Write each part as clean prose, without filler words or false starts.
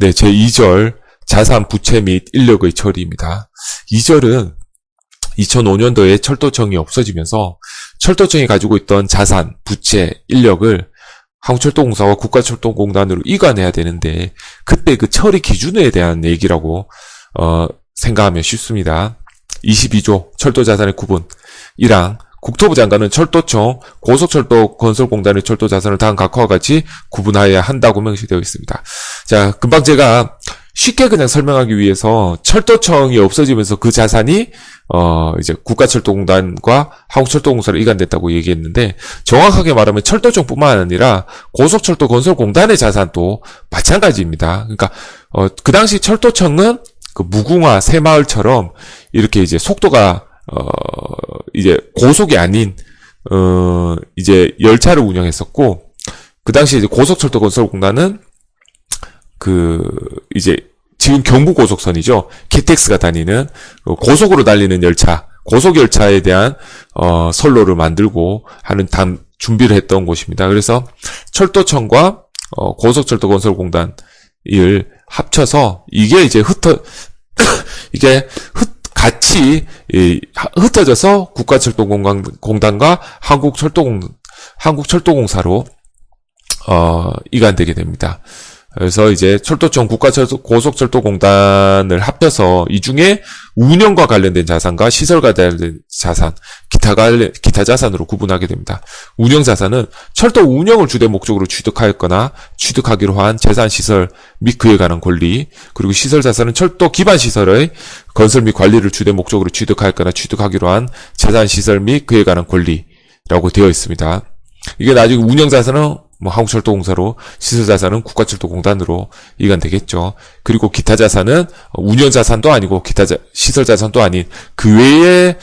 네, 제2절 자산, 부채 및 인력의 처리입니다. 2절은 2005년도에 철도청이 없어지면서 철도청이 가지고 있던 자산, 부채, 인력을 한국철도공사와 국가철도공단으로 이관해야 되는데 그때 그 처리 기준에 대한 얘기라고 생각하면 쉽습니다. 22조 철도자산의 구분 1항 국토부 장관은 철도청, 고속철도건설공단의 철도자산을 다음 각화와 같이 구분하여야 한다고 명시되어 있습니다. 자, 금방 제가 쉽게 그냥 설명하기 위해서 철도청이 없어지면서 그 자산이 이제 국가철도공단과 한국철도공사로 이관됐다고 얘기했는데 정확하게 말하면 철도청뿐만 아니라 고속철도건설공단의 자산도 마찬가지입니다. 그러니까 그 당시 철도청은 그 무궁화 새마을처럼 이렇게 이제 속도가 이제 고속이 아닌 이제 열차를 운영했었고 그 당시 이제 고속철도건설공단은 이제 지금 경부고속선이죠. KTX가 다니는 고속으로 달리는 열차, 고속열차에 대한 선로를 만들고 하는 준비를 했던 곳입니다. 그래서 철도청과 고속철도건설공단을 합쳐서 이게 이제 같이 흩어져서 국가철도공단과 한국철도공사로 이관되게 됩니다. 그래서 이제 철도청, 고속철도공단을 합쳐서 이 중에 운영과 관련된 자산과 시설과 관련된 자산, 기타 자산으로 구분하게 됩니다. 운영 자산은 철도 운영을 주된 목적으로 취득하였거나 취득하기로 한 재산 시설 및 그에 관한 권리, 그리고 시설 자산은 철도 기반 시설의 건설 및 관리를 주된 목적으로 취득하였거나 취득하기로 한 재산 시설 및 그에 관한 권리라고 되어 있습니다. 이게 나중에 운영 자산은 한국철도공사로, 시설자산은 국가철도공단으로 이관되겠죠. 그리고 기타 자산은 운영자산도 아니고 시설자산도 아닌 그 외의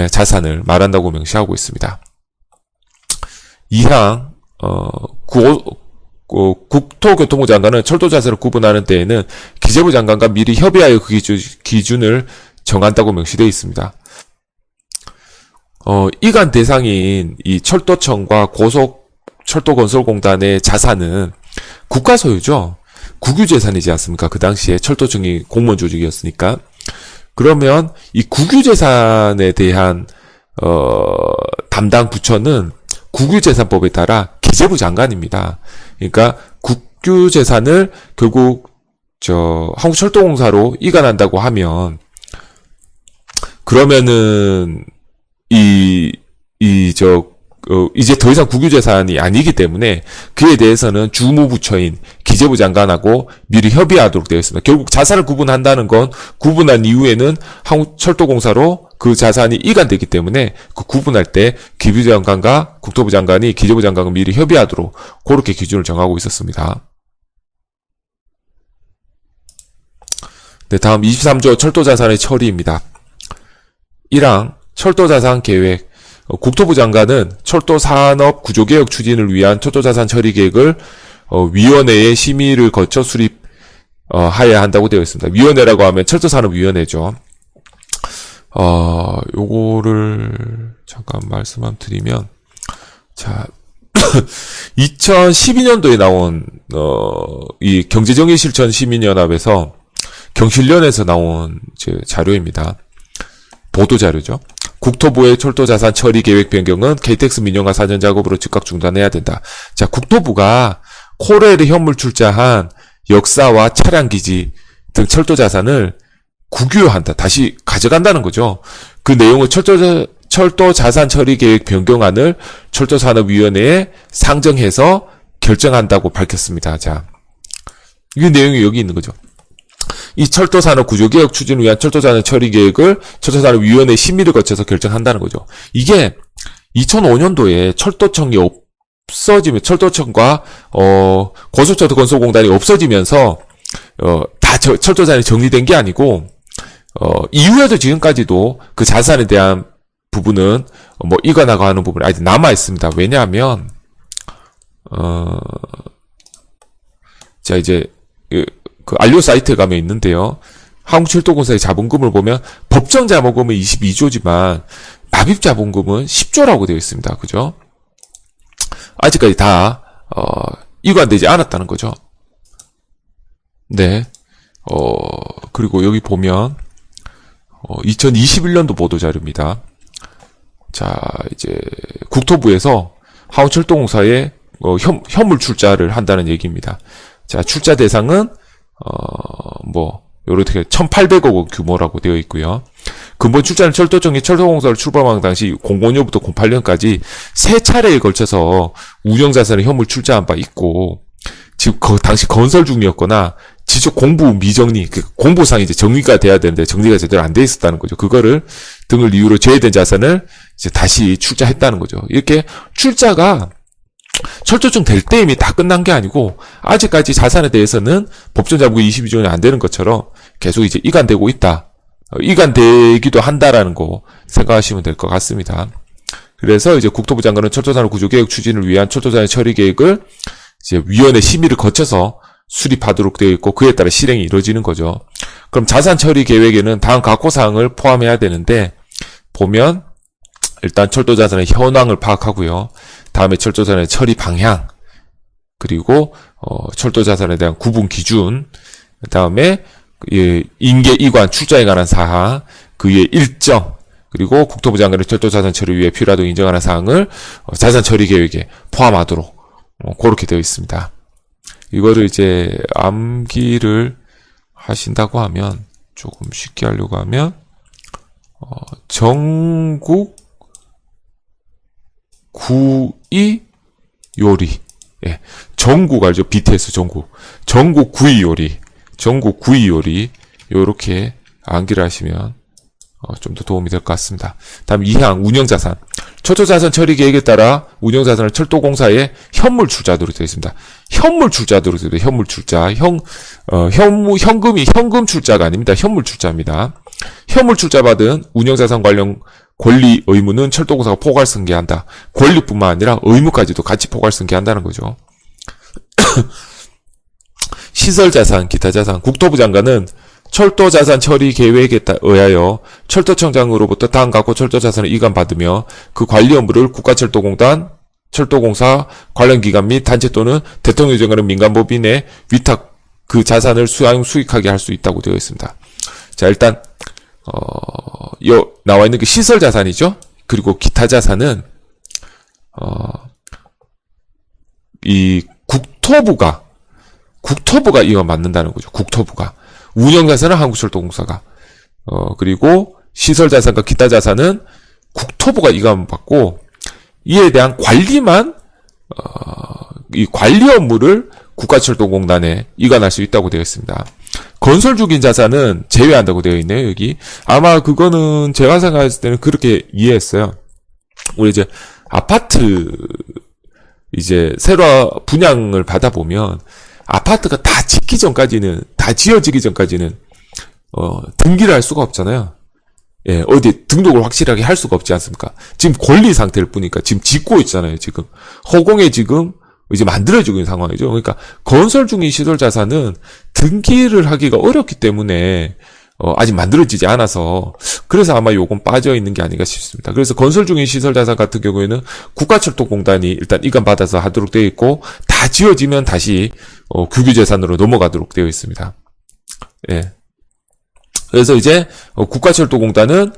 자산을 말한다고 명시하고 있습니다. 2항 국토교통부 장관은 철도자산을 구분하는 데에는 기재부 장관과 미리 협의하여 그 기준을 정한다고 명시되어 있습니다. 이관 대상인 이 철도청과 철도건설공단의 자산은 국가 소유죠. 국유재산이지 않습니까? 그 당시에 철도청이 공무원 조직이었으니까. 그러면 이 국유재산에 대한 담당 부처는 국유재산법에 따라 기재부 장관입니다. 그러니까 국유재산을 결국 한국철도공사로 이관한다고 하면 그러면은 이제 더 이상 국유재산이 아니기 때문에 그에 대해서는 주무부처인 기재부 장관하고 미리 협의하도록 되어 있습니다. 결국 자산을 구분한다는 건 구분한 이후에는 한국철도공사로 그 자산이 이관되기 때문에 그 구분할 때 기재부 장관과 국토부 장관이 기재부 장관과 미리 협의하도록 그렇게 기준을 정하고 있었습니다. 네, 다음 23조 철도자산의 처리입니다. 1항 철도자산 계획 국토부 장관은 철도산업 구조개혁 추진을 위한 철도자산 처리 계획을 위원회의 심의를 거쳐 수립하여야 한다고 되어 있습니다. 위원회라고 하면 철도산업위원회죠. 요거를 잠깐 말씀 한번 드리면, 자, 2012년도에 나온 이 경제정의실천시민연합에서 경실련에서 나온 자료입니다. 보도 자료죠. 국토부의 철도자산 처리 계획 변경은 KTX 민영화 사전 작업으로 즉각 중단해야 된다. 자, 국토부가 코레일에 현물 출자한 역사와 차량기지 등 철도자산을 국유화한다. 다시 가져간다는 거죠. 그 내용을 철도자산 처리 계획 변경안을 철도산업위원회에 상정해서 결정한다고 밝혔습니다. 자, 이 내용이 여기 있는 거죠. 이 철도산업 구조개혁 추진을 위한 철도자산 처리 계획을 철도산업위원회 심의를 거쳐서 결정한다는 거죠. 이게 2005년도에 철도청이 없어지면 철도청과 고속철도건설공단이 없어지면서 다 철도자산이 정리된 게 아니고 이후에도 지금까지도 그 자산에 대한 부분은 이관하고 하는 부분이 아직 남아 있습니다. 왜냐하면 자 이제 그 안료 사이트에 가면 있는데요. 한국철도공사의 자본금을 보면 법정 자본금은 22조지만 납입 자본금은 10조라고 되어 있습니다. 그죠? 아직까지 다 이관되지 않았다는 거죠. 네. 그리고 여기 보면 2021년도 보도 자료입니다. 자, 이제 국토부에서 한국철도공사에 현물 출자를 한다는 얘기입니다. 자, 출자 대상은 요렇게 1,800억 원 규모라고 되어 있고요. 근본 출자는 철도청이 철도공사를 출범한 당시 05년부터 08년까지 세 차례에 걸쳐서 운영자산을 현물 출자한 바 있고, 지금 당시 건설 중이었거나 지적 공부 미정리, 공보상 이제 정리가 돼야 되는데 정리가 제대로 안 돼 있었다는 거죠. 그거를 등을 이유로 제외된 자산을 이제 다시 출자했다는 거죠. 이렇게 출자가 철도청 될 때 이미 다 끝난 게 아니고 아직까지 자산에 대해서는 법정 잠금 22조년이 안 되는 것처럼 계속 이제 이관되고 있다. 이관되기도 한다라는 거 생각하시면 될 것 같습니다. 그래서 이제 국토부 장관은 철도산업 구조개혁 추진을 위한 철도산업 처리 계획을 이제 위원회 심의를 거쳐서 수립하도록 되어 있고 그에 따라 실행이 이루어지는 거죠. 그럼 자산 처리 계획에는 다음 각호 사항을 포함해야 되는데 보면 일단 철도 자산의 현황을 파악하고요. 다음에 철도 자산의 처리 방향, 그리고 철도 자산에 대한 구분 기준, 그다음에 인계 이관 출자에 관한 사항, 그의 일정, 그리고 국토부 장관의 철도 자산 처리 위해 필요하다고 인정하는 사항을 자산 처리 계획에 포함하도록 그렇게 되어 있습니다. 이거를 이제 암기를 하신다고 하면 조금 쉽게 하려고 하면 전국 구이 요리, 예, 전국 알죠? BTS 전국 구이 요리 요렇게 암기를 하시면 좀 더 도움이 될 것 같습니다. 다음 2항 운영자산. 철도자산 처리 계획에 따라 운영자산을 철도공사에 현물 출자하도록 되어 있습니다. 현물 출자하도록 되어 있습니다. 현물 출자. 현금이 현금 출자가 아닙니다. 현물 출자입니다. 현물 출자받은 운영자산 관련 권리 의무는 철도공사가 포괄 승계한다. 권리뿐만 아니라 의무까지도 같이 포괄 승계한다는 거죠. 시설자산, 기타자산. 국토부 장관은 철도자산 처리 계획에 의하여 철도청장으로부터 다음 각호 철도자산을 이관받으며 그 관리 업무를 국가철도공단, 철도공사, 관련 기관 및 단체 또는 대통령이 정하는 민간법인에 위탁 그 자산을 수익하게 할 수 있다고 되어 있습니다. 자, 일단 나와 있는 게 시설자산이죠. 그리고 기타자산은 이 국토부가 이거 맞는다는 거죠. 국토부가. 운영자산은 한국철도공사가, 그리고 시설자산과 기타자산은 국토부가 이관받고, 이에 대한 관리만, 이 관리 업무를 국가철도공단에 이관할 수 있다고 되어 있습니다. 건설 중인 자산은 제외한다고 되어 있네요, 여기. 아마 그거는 제가 생각했을 때는 그렇게 이해했어요. 우리 이제 아파트, 이제 새로 분양을 받아보면, 아파트가 다 지어지기 전까지는, 등기를 할 수가 없잖아요. 예, 어디 등록을 확실하게 할 수가 없지 않습니까? 지금 권리 상태일 뿐이니까 지금 짓고 있잖아요, 지금. 허공에 지금 이제 만들어지고 있는 상황이죠. 그러니까 건설 중인 시설 자산은 등기를 하기가 어렵기 때문에, 아직 만들어지지 않아서, 그래서 아마 요건 빠져 있는 게 아닌가 싶습니다. 그래서 건설 중인 시설 자산 같은 경우에는 국가철도공단이 일단 이관받아서 하도록 되어 있고, 다 지어지면 다시, 국유재산으로 넘어가도록 되어 있습니다. 예. 그래서 이제, 국가철도공단은,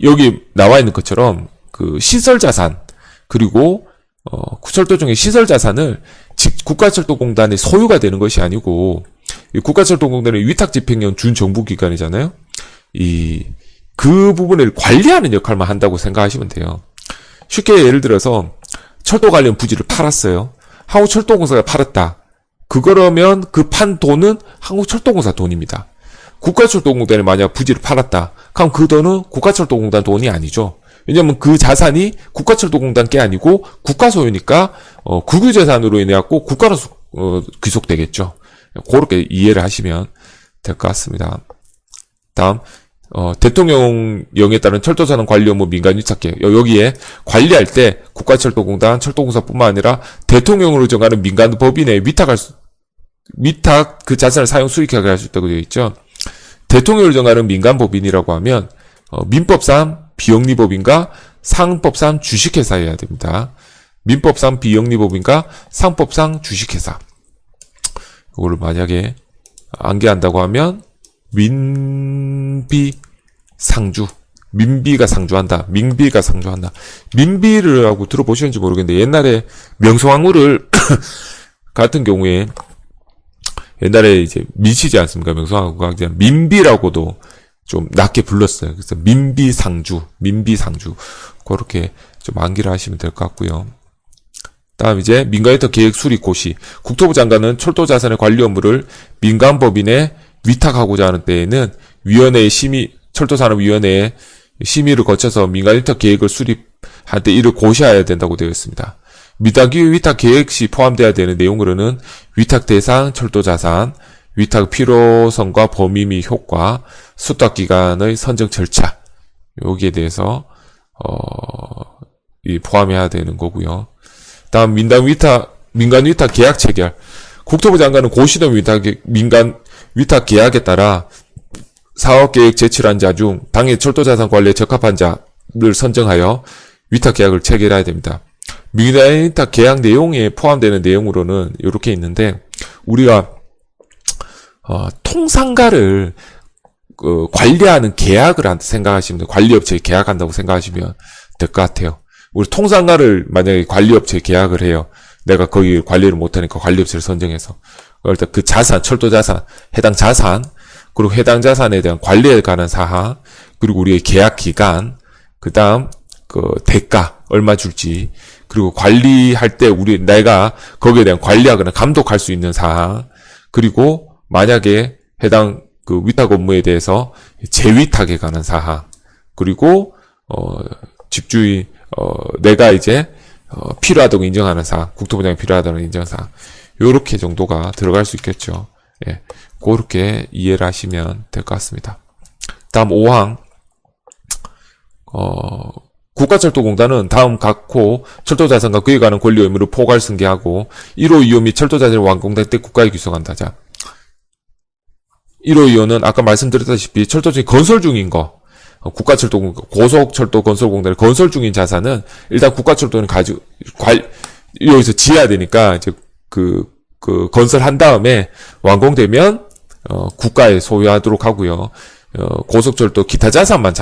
여기 나와 있는 것처럼, 그 시설 자산, 그리고, 철도청의 시설 자산을 국가철도공단의 소유가 되는 것이 아니고, 국가철도공단의 위탁집행형 준정부기관이잖아요. 그 부분을 관리하는 역할만 한다고 생각하시면 돼요. 쉽게 예를 들어서 철도 관련 부지를 팔았어요. 한국철도공사가 팔았다. 그러면 그 판 돈은 한국철도공사 돈입니다. 국가철도공단이 만약 부지를 팔았다. 그럼 그 돈은 국가철도공단 돈이 아니죠. 왜냐면 그 자산이 국가철도공단 게 아니고 국가 소유니까 국유재산으로 인해 갖고 국가로 귀속되겠죠. 그렇게 이해를 하시면 될 것 같습니다. 다음 대통령령에 따른 철도자산 관리 업무 민간 위탁계획. 여기에 관리할 때 국가철도공단, 철도공사뿐만 아니라 대통령으로 정하는 민간 법인에 위탁 그 자산을 사용 수익하게 할 수 있다고 되어 있죠. 대통령을 정하는 민간 법인이라고 하면 민법상 비영리법인과 상법상 주식회사여야 됩니다. 민법상 비영리법인과 상법상 주식회사. 이거를 만약에 암기한다고 하면 민비상주. 민비가 상주한다. 민비가 상주한다. 민비를 하고 들어보셨는지 모르겠는데 옛날에 명성황후를 같은 경우에 옛날에 이제 미치지 않습니까? 명성황후가 민비라고도 좀 낮게 불렀어요. 그래서 민비상주. 그렇게 좀 암기를 하시면 될 것 같고요. 다음 이제 민간인터 계획 수립 고시. 국토부 장관은 철도 자산의 관리 업무를 민간 법인에 위탁하고자 하는 때에는 철도산업위원회의 심의를 거쳐서 민간인터 계획을 수립할 때 이를 고시해야 된다고 되어 있습니다. 위탁 계획 시 포함되어야 되는 내용으로는 위탁 대상 철도 자산, 위탁 필요성과 범위 및 효과, 수탁 기간의 선정 절차, 여기에 대해서 포함해야 되는 거고요. 다음 민간 위탁 계약 체결. 국토부 장관은 고시된 민간 위탁 계약에 따라 사업계획 제출한 자 중 당해 철도자산 관리에 적합한 자를 선정하여 위탁 계약을 체결해야 됩니다. 민간 위탁 계약 내용에 포함되는 내용으로는 이렇게 있는데, 우리가 통상가를 관리하는 계약을 생각하시면 돼요. 관리업체에 계약한다고 생각하시면 될 것 같아요. 우리 통상가를 만약에 관리업체에 계약을 해요. 내가 거기 관리를 못하니까 관리업체를 선정해서 일단 그 자산, 철도자산, 해당 자산, 그리고 해당 자산에 대한 관리에 관한 사항, 그리고 우리의 계약 기간, 그 다음 그 대가 얼마 줄지, 그리고 관리할 때 내가 거기에 대한 관리하거나 감독할 수 있는 사항, 그리고 만약에 해당 그 위탁 업무에 대해서 재위탁에 관한 사항, 그리고 집주인 내가 이제 필요하다고 인정하는 사항, 국토부장이 필요하다는 인정 사항, 요렇게 정도가 들어갈 수 있겠죠. 예, 그렇게 이해를 하시면 될 것 같습니다. 다음 5항. 국가철도공단은 다음 각호 철도자산과 그에 관한 권리 의무를 포괄 승계하고 1호 2호 및 철도자산이 완공될 때 국가에 규정한다. 자, 1호 2호는 아까 말씀드렸다시피 철도중에 건설 중인 거, 고속철도건설공단이 건설 중인 자산은 일단 국가철도는 여기서 지어야 되니까 이제 그 건설한 다음에 완공되면 국가에 소유하도록 하고요. 고속철도 기타 자산만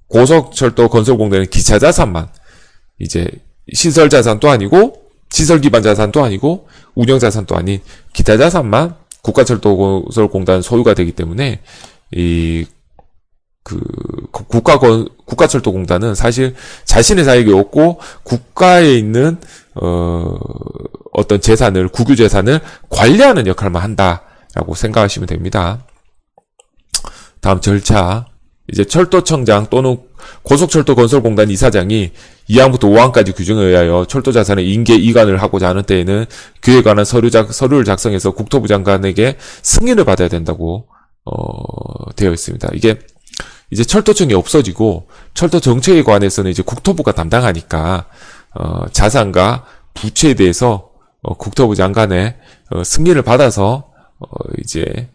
고속철도 건설공단은 기차 자산만, 이제 시설 자산도 아니고 시설 기반 자산도 아니고 운영 자산도 아닌 기타 자산만 국가철도 건설공단 소유가 되기 때문에 국가철도공단은 사실 자신의 사익이 없고 국가에 있는 어떤 재산을, 국유재산을 관리하는 역할만 한다라고 생각하시면 됩니다. 다음 절차. 이제 철도청장 또는 고속철도건설공단 이사장이 2항부터 5항까지 규정에 의하여 철도자산의 인계 이관을 하고자 하는 때에는 그에 관한 서류를 작성해서 국토부 장관에게 승인을 받아야 된다고 되어 있습니다. 이게 이제 철도청이 없어지고 철도 정책에 관해서는 이제 국토부가 담당하니까 자산과 부채에 대해서 국토부 장관의 승인을 받아서 이제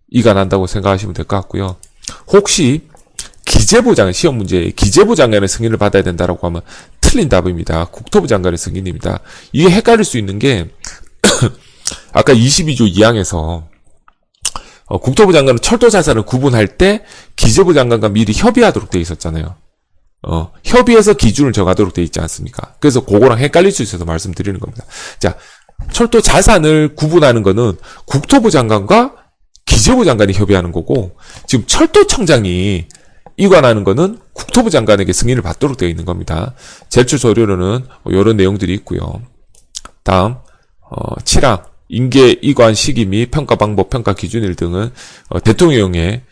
이관한다고 생각하시면 될 것 같고요. 혹시 기재부 장관, 시험 문제에 기재부 장관의 승인을 받아야 된다라고 하면 틀린 답입니다. 국토부 장관의 승인입니다. 이게 헷갈릴 수 있는 게 아까 22조 2항에서 국토부 장관은 철도 자산을 구분할 때 기재부 장관과 미리 협의하도록 돼 있었잖아요. 협의해서 기준을 정하도록 돼 있지 않습니까? 그래서 그거랑 헷갈릴 수 있어서 말씀드리는 겁니다. 자, 철도 자산을 구분하는 거는 국토부 장관과 기재부 장관이 협의하는 거고, 지금 철도청장이 이관하는 거는 국토부 장관에게 승인을 받도록 되어 있는 겁니다. 제출 서류로는 이런 내용들이 있고요. 다음 7항 인계 이관 시기 및 평가 방법, 평가 기준일 등은 대통령령에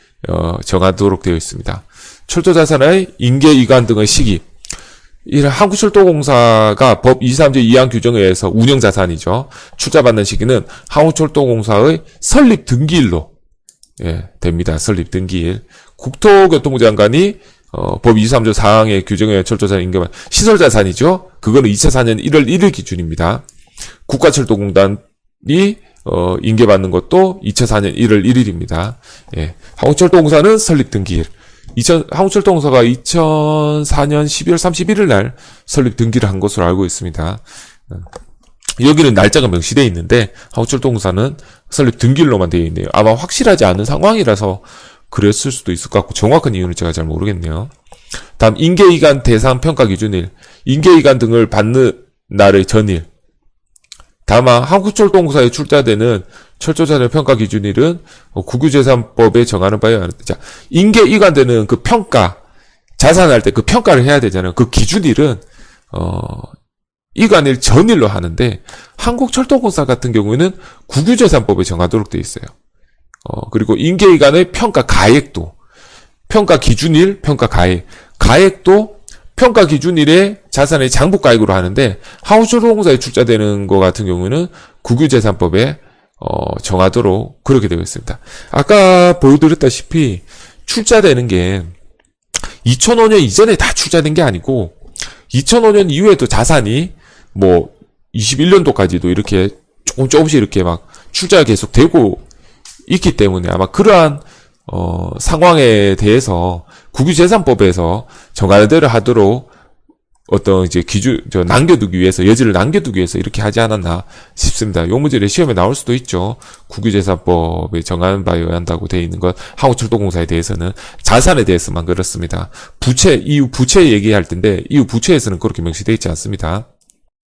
정하도록 되어 있습니다. 철도 자산의 인계 이관 등의 시기, 한국철도공사가 법 23조 2항 규정에 의해서 운영자산이죠. 출자받는 시기는 한국철도공사의 설립 등기일로 됩니다. 설립 등기일. 국토교통부 장관이 법 23조 4항의 규정에 의해 철도자산 인계만 시설자산이죠. 그거는 2004년 1월 1일 기준입니다. 국가철도공단이 인계받는 것도 2004년 1월 1일입니다. 한국철도공사는 설립 등기일. 한국철도공사가 2004년 12월 31일 날 설립 등기를 한 것으로 알고 있습니다. 여기는 날짜가 명시되어 있는데 한국철도공사는 설립 등기일로만 되어 있네요. 아마 확실하지 않은 상황이라서 그랬을 수도 있을 것 같고 정확한 이유는 제가 잘 모르겠네요. 다음 인계이관 대상 평가 기준일, 인계이관 등을 받는 날의 전일. 다만 한국철도공사에 출자되는 철도자료 평가 기준일은 국유재산법에 정하는 바에 의한, 자, 인계이관되는 그 평가, 자산할 때 그 평가를 해야 되잖아요. 그 기준일은 이관일 전일로 하는데 한국철도공사 같은 경우에는 국유재산법에 정하도록 되어 있어요. 그리고 인계이관의 평가 가액도, 평가 기준일, 평가 가액, 가액도 평가 기준일에 자산의 장부가액으로 하는데 한국철도공사에 출자되는 것 같은 경우는 국유재산법에 정하도록 그렇게 되어 있습니다. 아까 보여드렸다시피 출자되는 게 2005년 이전에 다 출자된 게 아니고 2005년 이후에도 자산이 뭐 21년도까지도 이렇게 조금씩 이렇게 막 출자가 계속 되고 있기 때문에 아마 그러한 상황에 대해서 국유재산법에서 정하는 대로 하도록 어떤 이제 남겨두기 위해서, 여지를 남겨두기 위해서 이렇게 하지 않았나 싶습니다. 요 문제를 시험에 나올 수도 있죠. 국유재산법에 정하는 바에 의한다고 되어 있는 것, 한국철도공사에 대해서는 자산에 대해서만 그렇습니다. 부채, 이후 부채 얘기할 텐데, 이후 부채에서는 그렇게 명시되어 있지 않습니다.